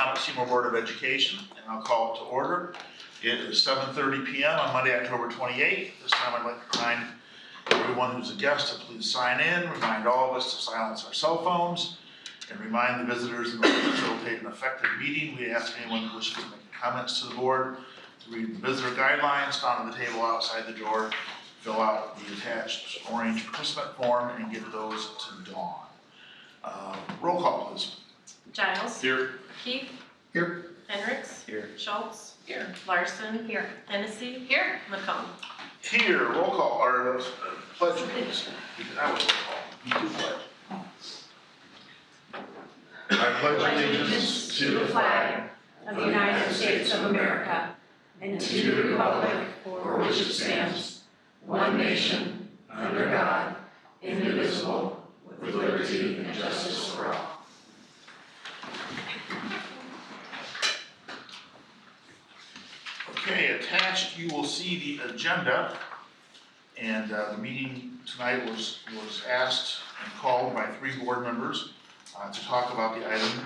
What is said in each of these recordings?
Town of Seymour Board of Education, and I'll call it to order. It is 7:30 p.m. on Monday, October 28th. This time I'd like to remind everyone who's a guest to please sign in, remind all of us to silence our cell phones, and remind the visitors in order to facilitate an effective meeting. We ask anyone who wishes to make comments to the board to read the visitor guidelines found on the table outside the door, fill out the attached orange participant form, and get those to Dawn. Roll call, please. Giles. Here. Keith. Here. Hendricks. Here. Schultz. Here. Larson. Here. Hennessy. Here. McComb. Here. Roll call, or pledge, please. I was roll call. You do pledge. I pledge allegiance to the flag of the United States of America and to the republic for which it stands, one nation, under God, indivisible, with liberty and justice for all. Okay, attached you will see the agenda, and the meeting tonight was asked and called by 3 board members to talk about the item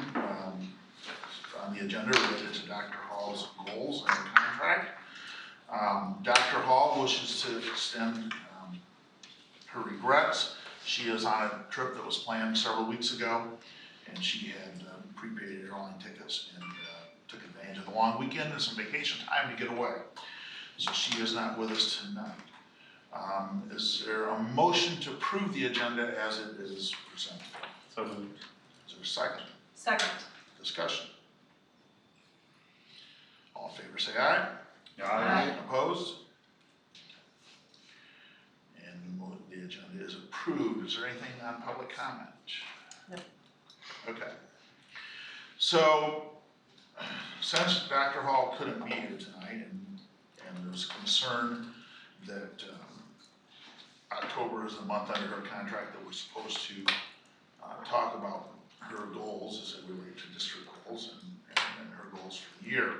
on the agenda related to Dr. Hall's goals and contract. Dr. Hall wishes to extend her regrets. She is on a trip that was planned several weeks ago, and she had prepaid airline tickets and took advantage of the long weekend and some vacation time to get away. So she is not with us tonight. Is there a motion to approve the agenda as it is presented? So moved. Is there a second? Second. Discussion. All in favor say aye. Aye. Opposed? And the agenda is approved. Is there anything on public comment? No. Okay. So, since Dr. Hall couldn't be here tonight, and there's concern that October is the month under her contract that we're supposed to talk about her goals as it relates to district goals and her goals for the year.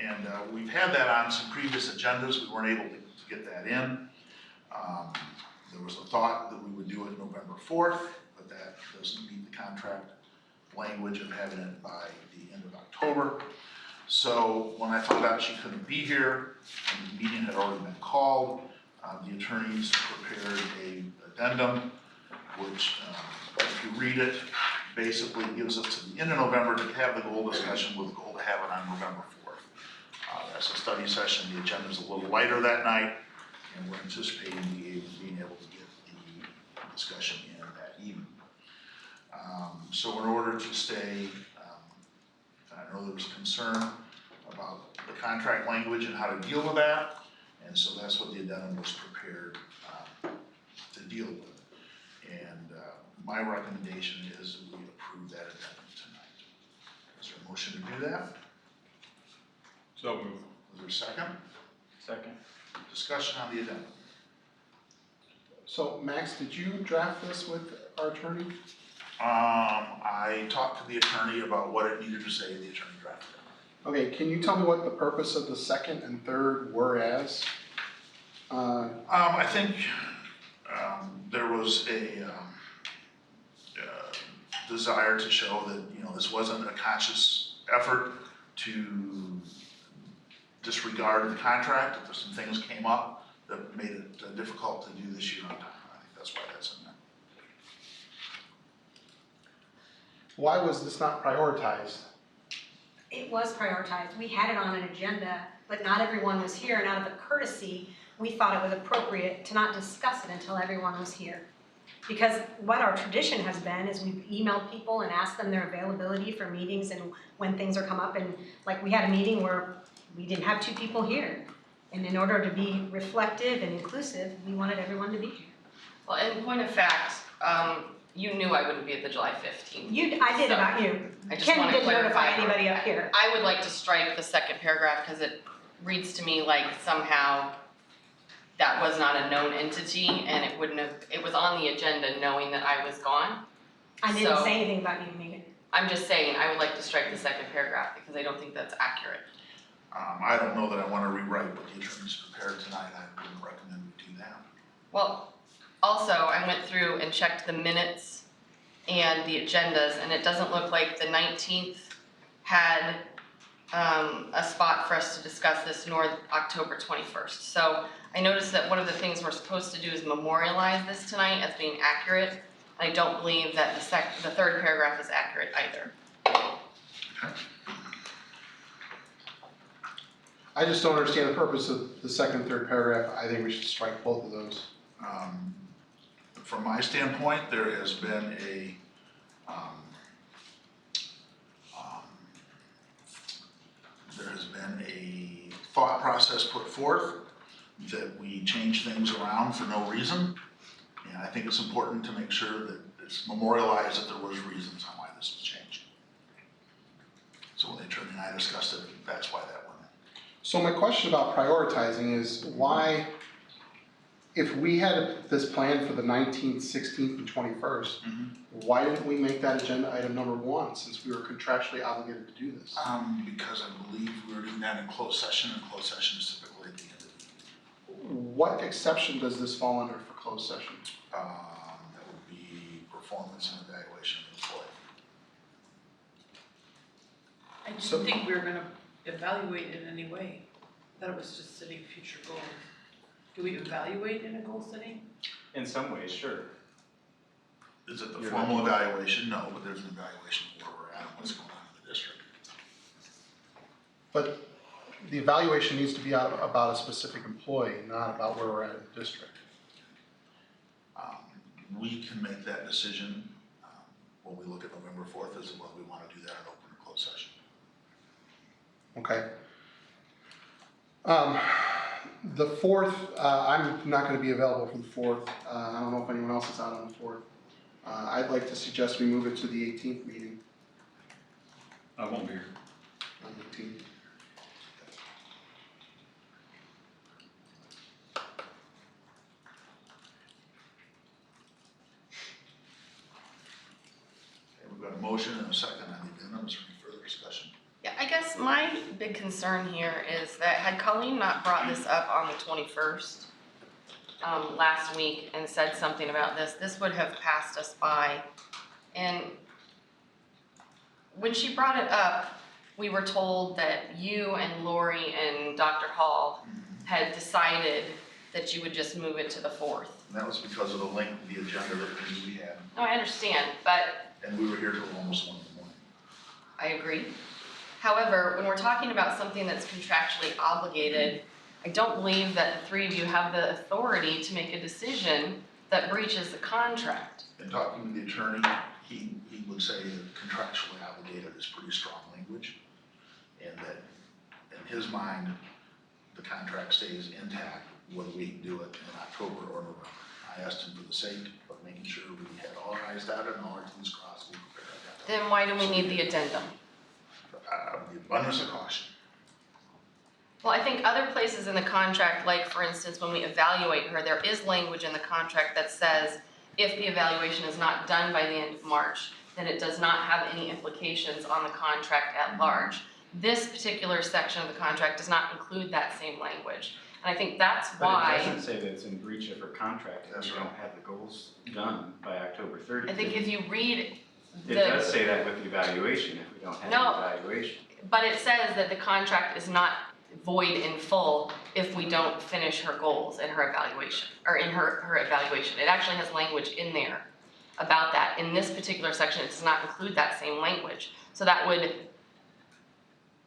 And we've had that on some previous agendas. We weren't able to get that in. There was a thought that we would do it November 4th, but that doesn't meet the contract language of having it by the end of October. So when I found out she couldn't be here, and the meeting had already been called, the attorneys prepared an addendum, which, if you read it, basically gives us to the end of November to have the goal discussion with the goal to have it on November 4th. That's a study session. The agenda is a little lighter that night, and we're anticipating being able to get the discussion in that evening. So in order to stay, I know there was concern about the contract language and how to deal with that, and so that's what the addendum was prepared to deal with. And my recommendation is that we approve that addendum tonight. Is there a motion to do that? So moved. Is there a second? Second. Discussion on the addendum. So Max, did you draft this with our attorney? I talked to the attorney about what it needed to say, the attorney drafted it. Okay, can you tell me what the purpose of the second and third whereas? I think there was a desire to show that, this wasn't a conscious effort to disregard the contract, if some things came up that made it difficult to do this year on time. I think that's why that's in there. Why was this not prioritized? It was prioritized. We had it on an agenda, but not everyone was here, and out of a courtesy, we thought it was appropriate to not discuss it until everyone was here. Because what our tradition has been is we've emailed people and asked them their availability for meetings and when things are come up, and like we had a meeting where we didn't have 2 people here. And in order to be reflective and inclusive, we wanted everyone to be here. Well, in point of fact, you knew I wouldn't be at the July 15th. I did So, about you. I just Ken want to didn't notify clarify. anybody up here. I would like to strike the second paragraph because it reads to me like somehow that was not a known entity and it was on the agenda knowing that I was gone. I didn't So- say anything about you, Megan. I'm just saying I would like to strike the second paragraph because I don't think that's accurate. I don't know that I want to rewrite what the attorney's prepared tonight. I wouldn't recommend we do that. Well, also I went through and checked the minutes and the agendas and it doesn't look like the 19th had a spot for us to discuss this, nor October 21st. So I noticed that one of the things we're supposed to do is memorialize this tonight as being accurate. I don't believe that the third paragraph is accurate either. I just don't understand the purpose of the second and third paragraph. I think we should strike both of those. From my standpoint, there has been a thought process put forth that we change things around for no reason. And I think it's important to make sure that it's memorialized that there was reasons on why this was changed. So when the attorney and I discussed it, that's why that went in. So my question about prioritizing is why, if we had this plan for the 19th, 16th, and 21st, why didn't we make that agenda item number 1 since we were contractually obligated to do this? Because I believe we were doing that in closed session, and closed session is typically at the end of the meeting. What exception does this fall under for closed session? That would be performance and evaluation of the employee. I didn't So- think we were gonna evaluate in any way. I thought it was just setting future goals. Do we evaluate in a goal setting? In some ways, sure. Is it the You're formal evaluation? No, but there's an evaluation of where we're at and what's going on in the district. But the evaluation needs to be about a specific employee, not about where we're at in the district. We can make that decision when we look at November 4th as to whether we want to do that in open or closed session. Okay. The 4th, I'm not going to be available for the 4th. I don't know if anyone else is out on the 4th. I'd like to suggest we move it to the 18th meeting. I won't be here. On the 18th. Okay, we've got a motion and a second on the addendum. Is there any further discussion? Yeah, I guess my big concern here is that had Colleen not brought this up on the 21st, last week and said something about this, this would have passed us by. And when she brought it up, we were told that you and Lori and Dr. Hall had decided that you would just move it to the 4th. And that was because of the length of the agenda that we had. No, I understand, but And we were here till almost 1 in the morning. I agree. However, when we're talking about something that's contractually obligated, I don't believe that the three of you have the authority to make a decision that breaches the contract. In talking to the attorney, he would say that contractually obligated is pretty strong language. And that in his mind, the contract stays intact whether we do it in October or November. I asked him for the sake of making sure we had all our i's dotted and all our t's crossed. We prepared that. Then why do we need the addendum? The abundance of caution. Well, I think other places in the contract, like for instance, when we evaluate her, there is language in the contract that says if the evaluation is not done by the end of March, then it does not have any implications on the contract at large. This particular section of the contract does not include that same language. And I think that's But it why, doesn't say that it's in breach of her contract if That's you right. don't have the goals done by October 30th. I think if you read It does the, say that with the evaluation, if we don't have No. the evaluation. but it says that the contract is not void in full if we don't finish her goals in her evaluation, or in her evaluation. It actually has language in there about that. In this particular section, it does not include that same language. So that would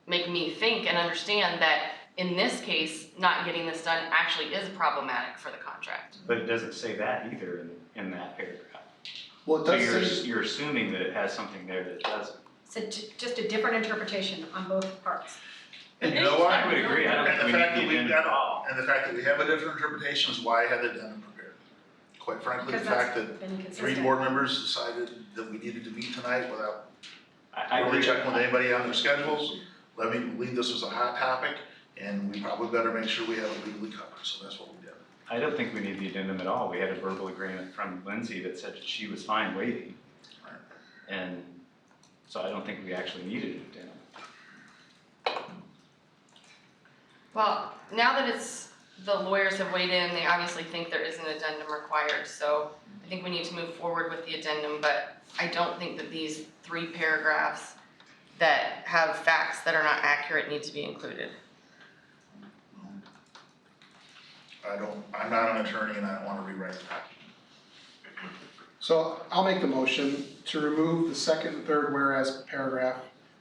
make me think and understand that in this case, not getting this done actually is problematic for the contract. But it doesn't say that either in that paragraph. Well, it So does say, you're assuming that it has something there that it doesn't. It's just a different interpretation on both parts. And you know what? I would agree, I don't And think the we fact need that the we've agenda at got, all. and the fact that we have a different interpretation is why I had the addendum prepared. Quite frankly, the Because fact that's that been 3 consistent. board members decided that we needed to meet tonight without I really agree. checking with anybody on their schedules. Let me believe this was a hot topic, and we probably better make sure we have it legally covered, so that's what we did. I don't think we need the addendum at all. We had a verbal agreement from Lindsay that said that she was fine waiting. Right. And so I don't think we actually needed an addendum. Well, now that it's, the lawyers have weighed in, they obviously think there is an addendum required, so I think we need to move forward with the addendum, but I don't think that these 3 paragraphs that have facts that are not accurate need to be included. I'm not an attorney and I don't wanna rewrite the document. So I'll make the motion to remove the second and third whereas paragraph,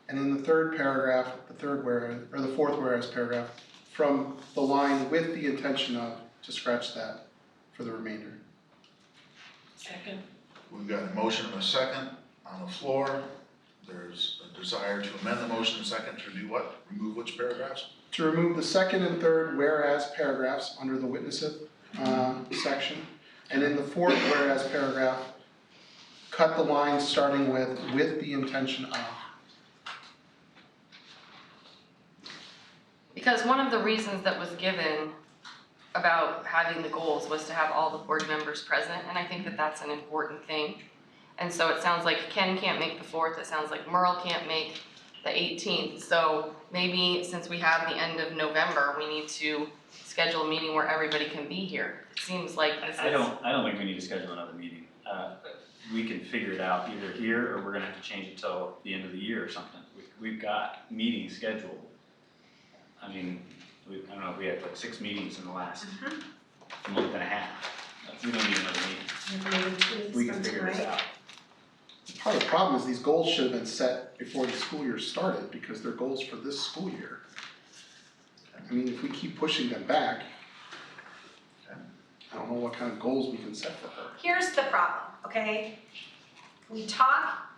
and in the third paragraph, the third whereas, or the fourth whereas paragraph, from the line with the intention of, to scratch that for the remainder. Second. We've got a motion and a second on the floor. There's a desire to amend the motion and second to do what? Remove which paragraphs? To remove the second and third whereas paragraphs under the witness section, and in the fourth whereas paragraph, cut the line starting with the intention of. Because one of the reasons that was given about having the goals was to have all the board members present, and I think that that's an important thing. And so it sounds like Ken can't make the 4th, it sounds like Merle can't make the 18th. So maybe since we have the end of November, we need to schedule a meeting where everybody can be here. It seems like this is. I don't think we need to schedule another meeting. We can figure it out either here, or we're gonna have to change it till the end of the year or something. We've got meetings scheduled. I mean, I don't know, we had like 6 meetings in the last month and a half. We don't need another meeting. We can figure this out. Part of the problem is these goals should have been set before the school year started, because they're goals for this school year. I mean, if we keep pushing them back, I don't know what kind of goals we can set for her. Here's the problem, okay? We talk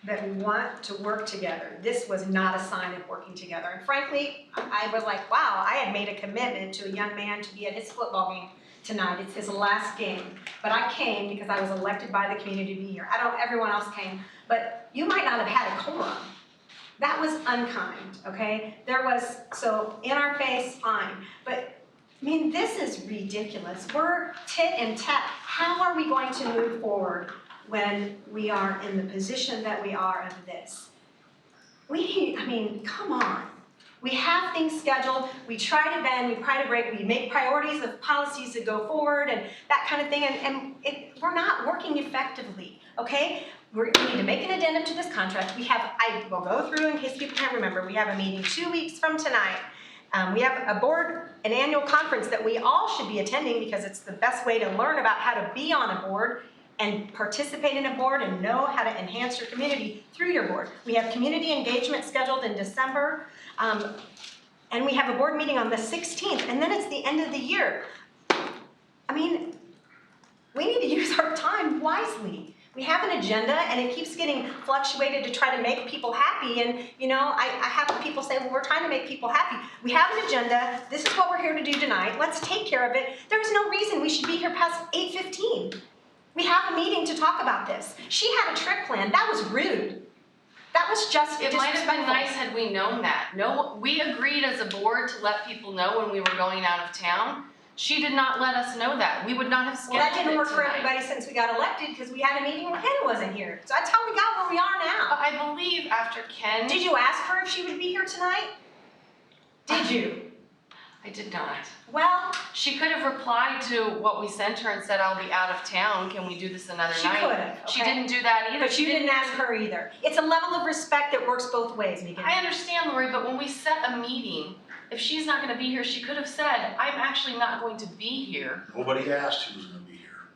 that we want to work together. This was not a sign of working together. And frankly, I was like, wow, I had made a commitment to a young man to be at his football game tonight. It's his last game. But I came because I was elected by the community to be here. I don't, everyone else came. But you might not have had a quorum. That was unkind, okay? There was, so in our face, fine. But I mean, this is ridiculous. We're tit and tat. How are we going to move forward when we are in the position that we are of this? I mean, come on. We have things scheduled, we try to bend, we try to break, we make priorities of policies that go forward and that kind of thing, and we're not working effectively, okay? We need to make an addendum to this contract. I will go through in case people can't remember, we have a meeting 2 weeks from tonight. We have an annual conference that we all should be attending because it's the best way to learn about how to be on a board and participate in a board and know how to enhance your community through your board. We have community engagement scheduled in December, and we have a board meeting on the 16th, and then it's the end of the year. I mean, we need to use our time wisely. We have an agenda, and it keeps getting fluctuated to try to make people happy, and you know, I have people say, well, we're trying to make people happy. We have an agenda, this is what we're here to do tonight, let's take care of it. There's no reason we should be here past 8:15. We have a meeting to talk about this. She had a trip planned, that was rude. That was just It might have been disrespectful. nice had we known that. No, we agreed as a board to let people know when we were going out of town. She did not let us know that. We would not have scheduled Well, that didn't it work for tonight. everybody since we got elected because we had a meeting where Ken wasn't here. So that's how we got where we are But now. I believe after Ken. Did you ask her if she would be here tonight? Did you? I did not. Well, She could have replied to what we sent her and said, I'll be out of town, can we do this another she night? could have, She okay? didn't do that either. But you didn't ask her either. It's a level of respect that works both ways, Megan. I understand, Lori, but when we set a meeting, if she's not gonna be here, she could have said, I'm actually not going to be here. Nobody asked who was gonna be here.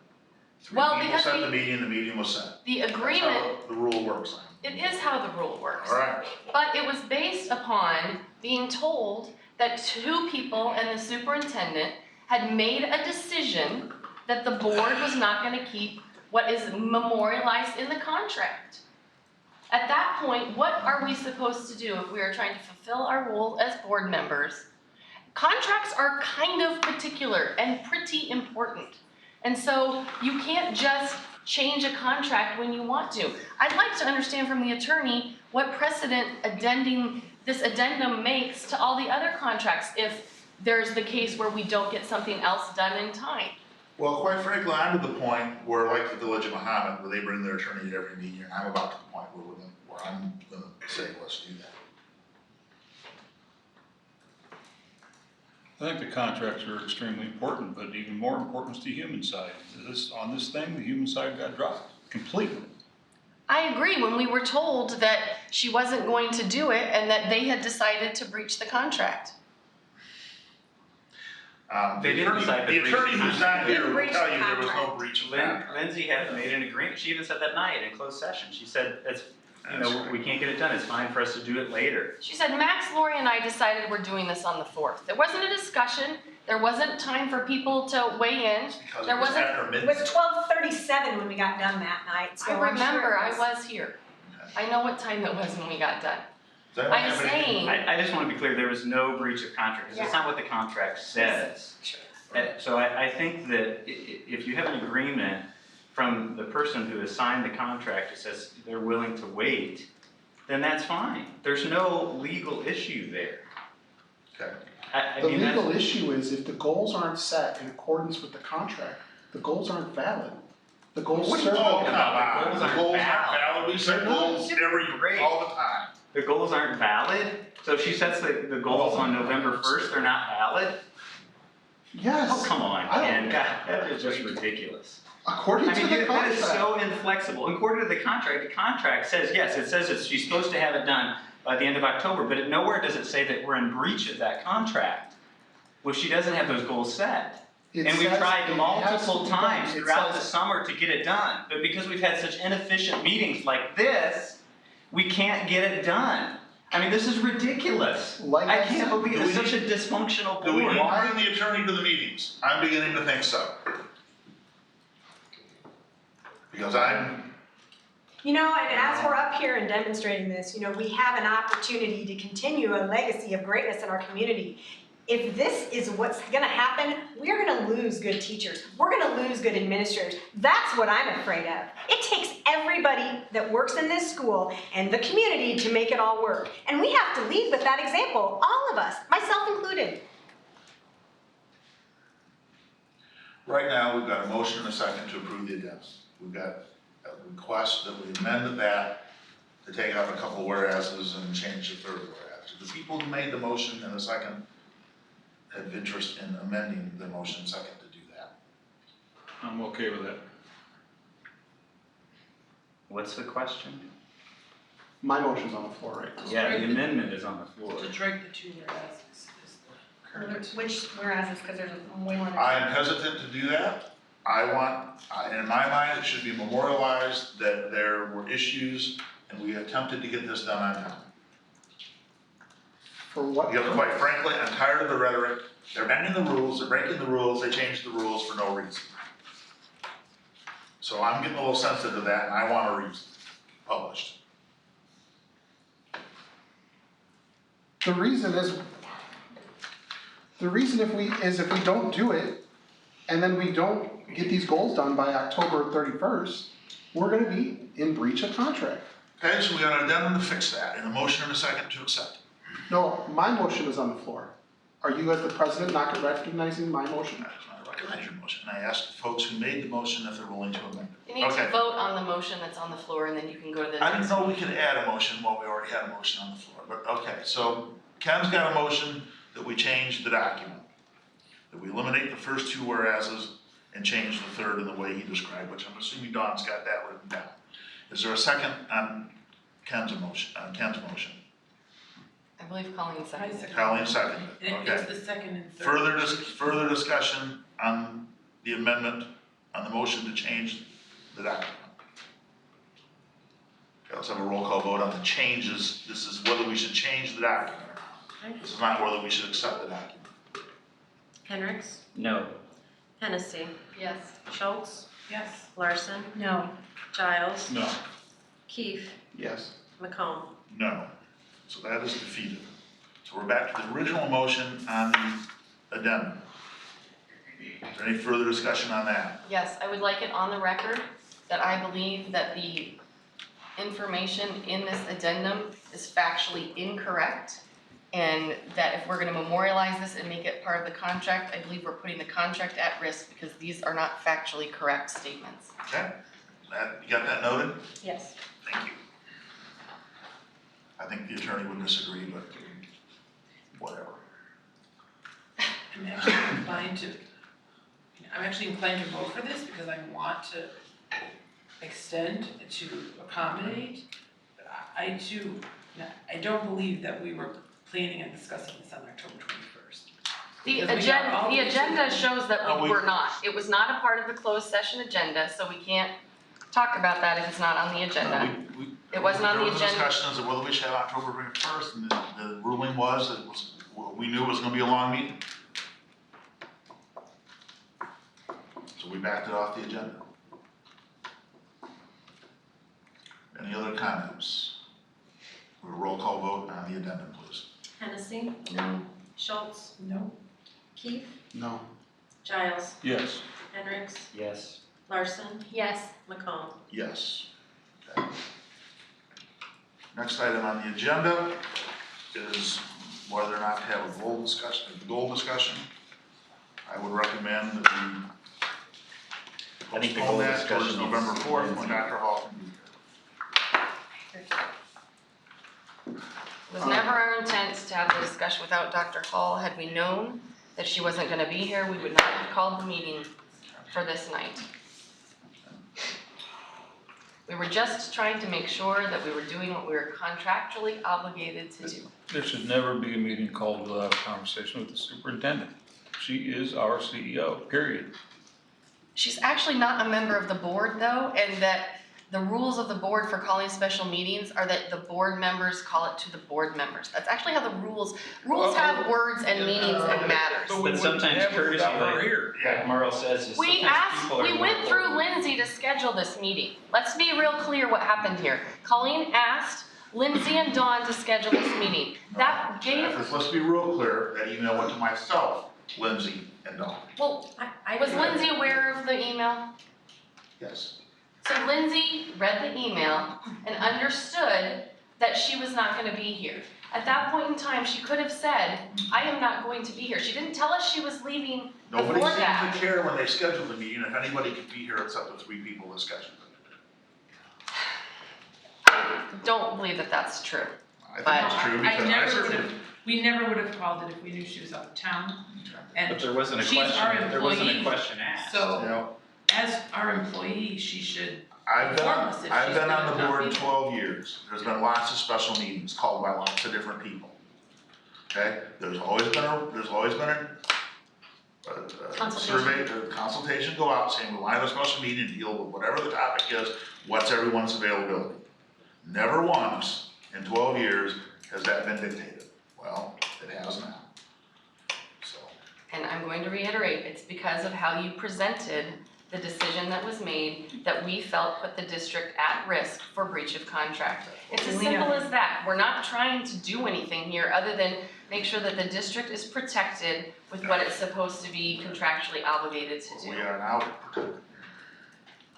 Well, Three people because set we- the meeting was set. The That's agreement, how the rule works. it is how the rule works. All right, But it was based upon being told that 2 people and the superintendent had made a decision that the board was not gonna keep what is memorialized in the contract. At that point, what are we supposed to do if we are trying to fulfill our role as board members? Contracts are kind of particular and pretty important. And so you can't just change a contract when you want to. I'd like to understand from the attorney what precedent this addendum makes to all the other contracts if there's the case where we don't get something else done in time. well, quite frankly, I'm to the point where, like the Village of Muhammad, where they bring their attorney to every meeting, and I'm about to the point where I'm gonna say, let's do that. I think the contracts are extremely important, but even more important is the human side. On this thing, the human side got dropped completely. I agree, when we were told that she wasn't going to do it and that they had decided to breach the contract. They didn't decide to The breach attorney the who's not here will Breach tell the you there was no contract. breach of contract. Lindsay had made an agreement, she even said that night in closed session, she said, it's, That's right. we can't get it done, it's fine for us to do it later. She said, Max, Lori, and I decided we're doing this on the 4th. There wasn't a discussion. There wasn't time for people to weigh in. Because There it was wasn't- after It midnight. was 12:37 when we got done that night, so I I'm sure remember, it I was here. I know what time it was when we got done. Does anyone I'm have anything? saying, I just wanna be clear, there was no breach of contract, 'cause that's not what the contract says. So I think that if you have an agreement from the person who has signed the contract that says they're willing to wait, then that's fine. There's no legal issue there. Okay. I The mean, that's- legal issue is if the goals aren't set in accordance with the contract, the goals aren't valid. The goals What are you serve. talking Oh, come about? on, the goals aren't valid, we set They're not. goals all the time. The goals aren't valid? So if she sets the goals on November 1st, they're not valid? Yes. Oh, come on, I don't- Ken, God, that is just ridiculous. According I to mean, the that is contract. so inflexible. According to the contract says, yes, it says that she's supposed to have it done by the end of October, but nowhere does it say that we're in breach of that contract. Well, she doesn't have those goals set. It And we've says tried it has to multiple be done. times It throughout the says- summer to get it done. But because we've had such inefficient meetings like this, we can't get it done. I mean, this is ridiculous. Like I I can't said, believe do it's we such a dysfunctional Do we need board. to bring the attorney to the meetings? I'm beginning to think so. Because I'm, You know, and as we're up here and demonstrating this, you know, we have an opportunity to continue a legacy of greatness in our community. If this is what's gonna happen, we're gonna lose good teachers. We're gonna lose good administrators. That's what I'm afraid of. It takes everybody that works in this school and the community to make it all work. And we have to lead with that example, all of us, myself included. right now, we've got a motion and a second to approve the addendum. We've got a request that we amend that to take out a couple whereases and change the third whereas. Do the people who made the motion and the second have interest in amending the motion and second to do that? I'm okay with that. What's the question? My motion's on the floor right now. Yeah, the amendment is on the floor. To strike the 2 whereas is the current. Which, whereas it's because there's way more than. I am hesitant to do that. In my mind, it should be memorialized that there were issues and we attempted to get this done on time. For what? Because quite frankly, I'm tired of the rhetoric. They're bending the rules, they're breaking the rules, they changed the rules for no reason. So I'm getting a little sensitive to that and I want a reason published. The reason if we don't do it, and then we don't get these goals done by October 31st, we're gonna be in breach of contract. Okay, so we got an addendum to fix that and a motion and a second to accept. No, my motion is on the floor. Are you as the president not recognizing my motion? That is not a recognized motion. And I asked the folks who made the motion if they're willing to amend it. you need Okay. to vote on the motion that's on the floor and then you can go to the I didn't next. know we could add a motion while we already had a motion on the floor, but okay, so Ken's got a motion that we change the document. That we eliminate the first 2 whereases and change the third in the way he described, which I'm assuming Dawn's got that written down. Is there a second on Ken's motion? I believe Colleen seconded it. Colleen seconded it, And okay. it's the second and third. Further discussion on the amendment, on the motion to change the document. Okay, let's have a roll call vote on the changes. This is whether we should change the document or not. This is not whether we should accept the document. Hendricks, No. Hennessy, Yes. Schultz, Yes. Larson, No. Giles, No. Keefe, Yes. McComb. No. So that is defeated. So we're back to the original motion on the addendum. Is there any further discussion on that? Yes, I would like it on the record that I believe that the information in this addendum is factually incorrect. And that if we're gonna memorialize this and make it part of the contract, I believe we're putting the contract at risk because these are not factually correct statements. Okay? You got that noted? Yes. Thank you. I think the attorney would disagree, but whatever. I'm actually inclined to vote for this because I want to extend to accommodate. I too, I don't believe that we were planning on discussing this on October 21st. The Because we got all agenda these- shows that we were not. It was not a part of the closed session agenda, so we can't talk about that if it's not on the agenda. It wasn't on the There was a agenda. discussion as to whether we should have October 1st, and the ruling was that it was, we knew it was gonna be a long meeting. So we backed it off the agenda. Any other comments? A roll call vote on the addendum, please. Hennessy, No. Schultz, No, Keith, No. Giles, Yes. Hendricks, Yes. Larson, Yes. McComb. Yes. Okay. Next item on the agenda is whether or not to have a goal discussion. I would recommend that we I think the postpone goal that discussion towards needs November to 4th be- when Dr. Hall can be here. It was never our intent to have the discussion without Dr. Hall. Had we known that she wasn't gonna be here, we would not have called the meeting for this night. We were just trying to make sure that we were doing what we were contractually obligated to do. There should never be a meeting called without a conversation with the superintendent. She is our CEO, period. She's actually not a member of the board though, and that the rules of the board for calling special meetings are that the board members call it to the board members. That's actually how the rules have words and meanings and matters. But we But wouldn't sometimes have it courtesy, without her like- here. Like Merle says, is We sometimes asked, people are we more went through important. Lindsay to schedule this meeting. Let's be real clear what happened here. Colleen asked Lindsay and Dawn to schedule this meeting. That gave, Let's be real clear, that email went to myself, Lindsay, and Dawn. well, I was Lindsay aware of the email? Yes. So Lindsay read the email and understood that she was not gonna be here. At that point in time, she could have said, I am not going to be here. She didn't tell us she was leaving Nobody before seems that. to care when they schedule the meeting if anybody could be here except the 3 people that scheduled it. Don't believe that that's true. I think But that's true I because I never certainly. would've, we never would have called it if we knew she was out of town. But And there wasn't a she's our question, there wasn't a employee, question asked. so- You know, as our employee, she should, I've been, Inform us if I've she's been on gonna the not board be there. 12 years. There's been lots of special meetings called by lots of different people. Okay, there's always been a survey, a consultation go out saying we want to have a special meeting to deal with whatever the topic is, what's everyone's availability. Never once in 12 years has that been dictated. Well, it has now. So, And I'm going to reiterate, it's because of how you presented the decision that was made that we felt put the district at risk for breach of contract. It's as We know. simple as that. We're not trying to do anything here other than make sure that the district is protected with what it's supposed to be contractually obligated to we do. are now protected.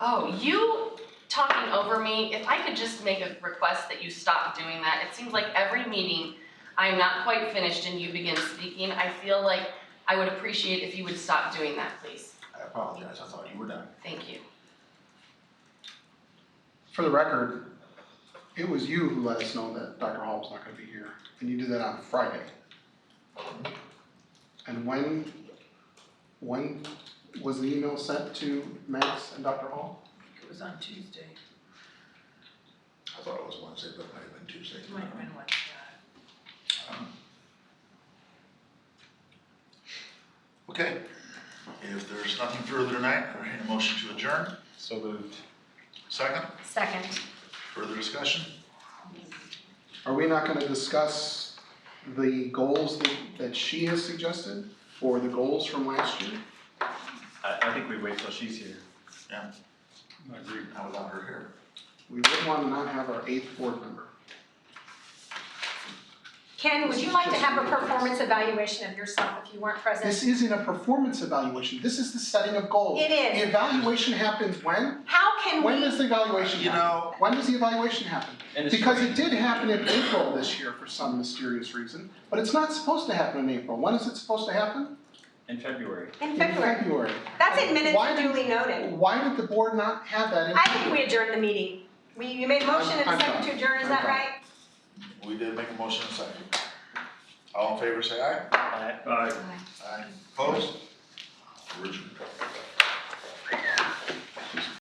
Oh, you talking over me, if I could just make a request that you stop doing that. It seems like every meeting, I am not quite finished and you begin speaking. I feel like I would appreciate if you would stop doing that, please. I apologize, I thought you were done. Thank you. For the record, it was you who let us know that Dr. Hall was not gonna be here, and you did that on Friday. And when was the email sent to Max and Dr. Hall? it was on Tuesday, I thought it was Wednesday, but it might have been Tuesday. it might have been Wednesday. Okay, if there's nothing further tonight, I need a motion to adjourn. So moved. Second, Second. further discussion? Are we not gonna discuss the goals that she has suggested, or the goals from last year? I think we wait till she's here. I agree. Not without her here. We would want to not have our 8th board member. Ken, would you like to have a performance evaluation of yourself if you weren't present? This isn't a performance evaluation, this is the setting of goals. It is. The evaluation happens when? How can When we, does the evaluation You happen? know- When does the evaluation happen? And Because it did happen in April this year for some mysterious reason, but it's not supposed to happen in April. When is it supposed to happen? In February. in February? February. That's in minutes Why and did- duly noted. Why did the board not have that in? I think we adjourned the meeting. You made a motion and a I'm second done. to adjourn, is I'm that done. right? We did make a motion and a second. All in favor, say aye. Aye. Aye. Opposed? We're adjourned.